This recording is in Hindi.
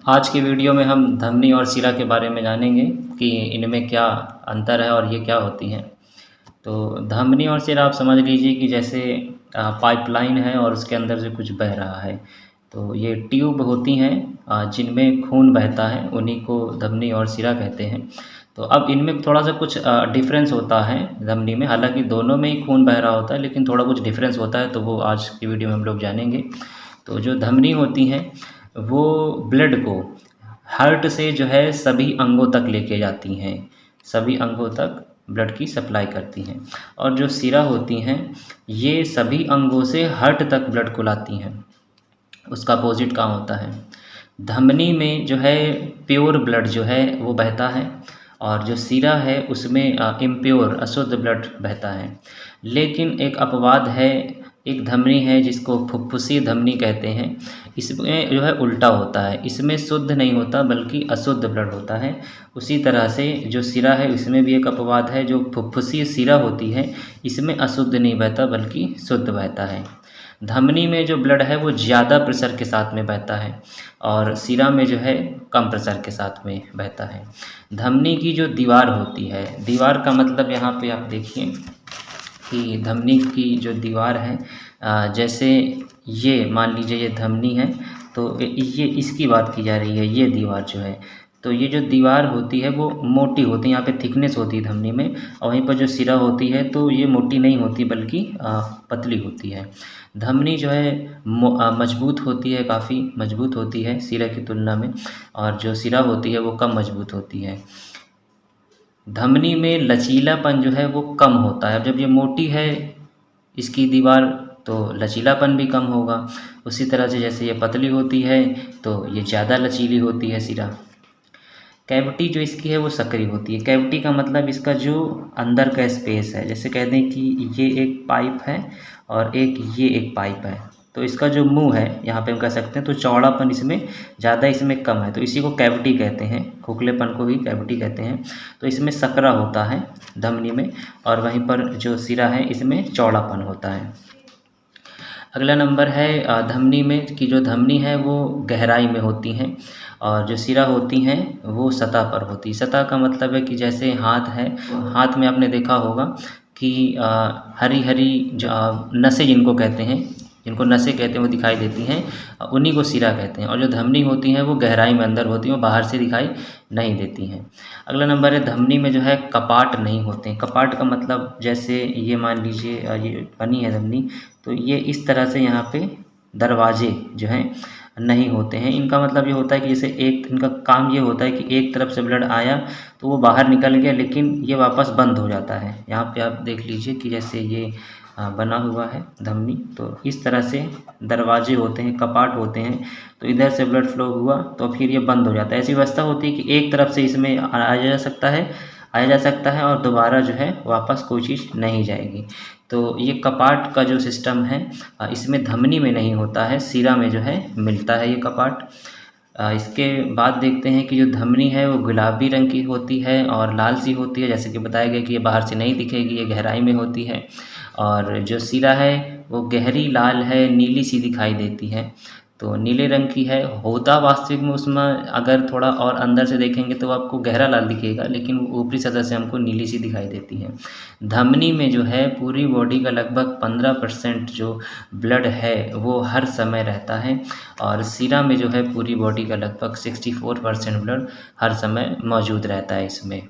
आज की वीडियो में हम धमनी और शिरा के बारे में जानेंगे कि इनमें क्या अंतर है और ये क्या होती हैं। तो धमनी और शिरा आप समझ लीजिए कि जैसे पाइपलाइन है और उसके अंदर से कुछ बह रहा है। तो ये ट्यूब होती हैं जिनमें खून बहता है, उन्हीं को धमनी और शिरा कहते हैं। तो अब इनमें थोड़ा सा कुछ डिफरेंस होता है धमनी में, हालांकि दोनों में ही खून बह रहा होता है लेकिन थोड़ा कुछ डिफरेंस होता है, तो वो आज की वीडियो में हम लोग जानेंगे। तो जो धमनी होती हैं वो ब्लड को हार्ट से जो है सभी अंगों तक लेके जाती हैं, सभी अंगों तक ब्लड की सप्लाई करती हैं। और जो शिरा होती हैं ये सभी अंगों से हार्ट तक ब्लड को लाती हैं, उसका अपोजिट काम होता है। धमनी में जो है प्योर ब्लड जो है वो बहता है और जो शिरा है उसमें इम्प्योर अशुद्ध ब्लड बहता है। लेकिन एक अपवाद है, एक धमनी है जिसको फुफ्फुसी धमनी कहते हैं। इसमें जो है उल्टा होता है, इसमें शुद्ध नहीं होता बल्कि अशुद्ध ब्लड होता है। उसी तरह से जो शिरा है इसमें भी एक अपवाद है, जो फुफ्फुसी शिरा होती है इसमें अशुद्ध नहीं बहता बल्कि शुद्ध बहता है। धमनी में जो ब्लड है वो ज़्यादा प्रेशर के साथ में बहता है और शिरा में जो है कम प्रेशर के साथ में बहता है। धमनी की जो दीवार होती है, दीवार का मतलब यहाँ पे आप देखिए कि धमनी की जो दीवार है जैसे ये मान लीजिए ये धमनी है, तो ये इसकी बात की जा रही है, ये दीवार जो है। तो ये जो दीवार होती है वो मोटी होती है, यहाँ पे थिकनेस होती है धमनी में, और वहीं पर जो शिरा होती है तो ये मोटी नहीं होती बल्कि पतली होती है। धमनी जो है मजबूत होती है, काफ़ी मजबूत होती है शिरा की तुलना में, और जो शिरा होती है वो कम मजबूत होती है। धमनी में लचीलापन जो है वो कम होता है। अब जब ये मोटी है इसकी दीवार तो लचीलापन भी कम होगा। उसी तरह से जैसे ये पतली होती है तो ये ज़्यादा लचीली होती है शिरा। कैविटी जो इसकी है वो सकरी होती है। कैविटी का मतलब इसका जो अंदर का स्पेस है, जैसे कह दें कि ये एक पाइप है और ये एक पाइप है, तो इसका जो मुंह है यहाँ पे हम कह सकते हैं, तो चौड़ापन इसमें ज़्यादा इसमें कम है, तो इसी को कैविटी कहते हैं, खोखलेपन को ही कैविटी कहते हैं। तो इसमें सकरा होता है धमनी में, और वहीं पर जो शिरा है इसमें चौड़ापन होता है। अगला नंबर है धमनी में कि जो धमनी है वो गहराई में होती हैं और जो शिरा होती हैं वो सतह पर होती है। सतह का मतलब है कि जैसे हाथ है, हाथ में आपने देखा होगा कि हरी हरी जो नसें जिनको कहते हैं, जिनको नसें कहते हैं वो दिखाई देती हैं, उन्हीं को शिरा कहते हैं। और जो धमनी होती हैं वो गहराई में अंदर होती हैं, वो बाहर से दिखाई नहीं देती हैं। अगला नंबर है धमनी में जो है कपाट नहीं होते हैं। कपाट का मतलब जैसे ये मान लीजिए ये बनी है धमनी, तो ये इस तरह से यहाँ पे दरवाजे जो हैं नहीं होते हैं। इनका मतलब ये होता है कि जैसे एक इनका काम ये होता है कि एक तरफ से ब्लड आया तो वो बाहर निकल गया, लेकिन ये वापस बंद हो जाता है। यहाँ पे आप देख लीजिए कि जैसे ये बना हुआ है धमनी, तो इस तरह से दरवाजे होते हैं, कपाट होते हैं, तो इधर से ब्लड फ्लो हुआ तो फिर ये बंद हो जाता है। ऐसी व्यवस्था होती है कि एक तरफ से इसमें आया जा सकता है और दोबारा जो है वापस कोई चीज़ नहीं जाएगी। तो ये कपाट का जो सिस्टम है इसमें धमनी में नहीं होता है, शिरा में जो है मिलता है ये कपाट। इसके बाद देखते हैं कि जो धमनी है वो गुलाबी रंग की होती है और लाल सी होती है, जैसे कि बताया गया कि ये बाहर से नहीं दिखेगी, ये गहराई में होती है। और जो शिरा है वो गहरी लाल है, नीली सी दिखाई देती है, तो नीले रंग की है। होता वास्तविक में उसमें अगर थोड़ा और अंदर से देखेंगे तो आपको गहरा लाल दिखेगा, लेकिन ऊपरी सतह से हमको नीली सी दिखाई देती है। धमनी में जो है पूरी बॉडी का लगभग 15% जो ब्लड है वो हर समय रहता है, और शिरा में जो है पूरी बॉडी का लगभग 64% ब्लड हर समय मौजूद रहता है इसमें।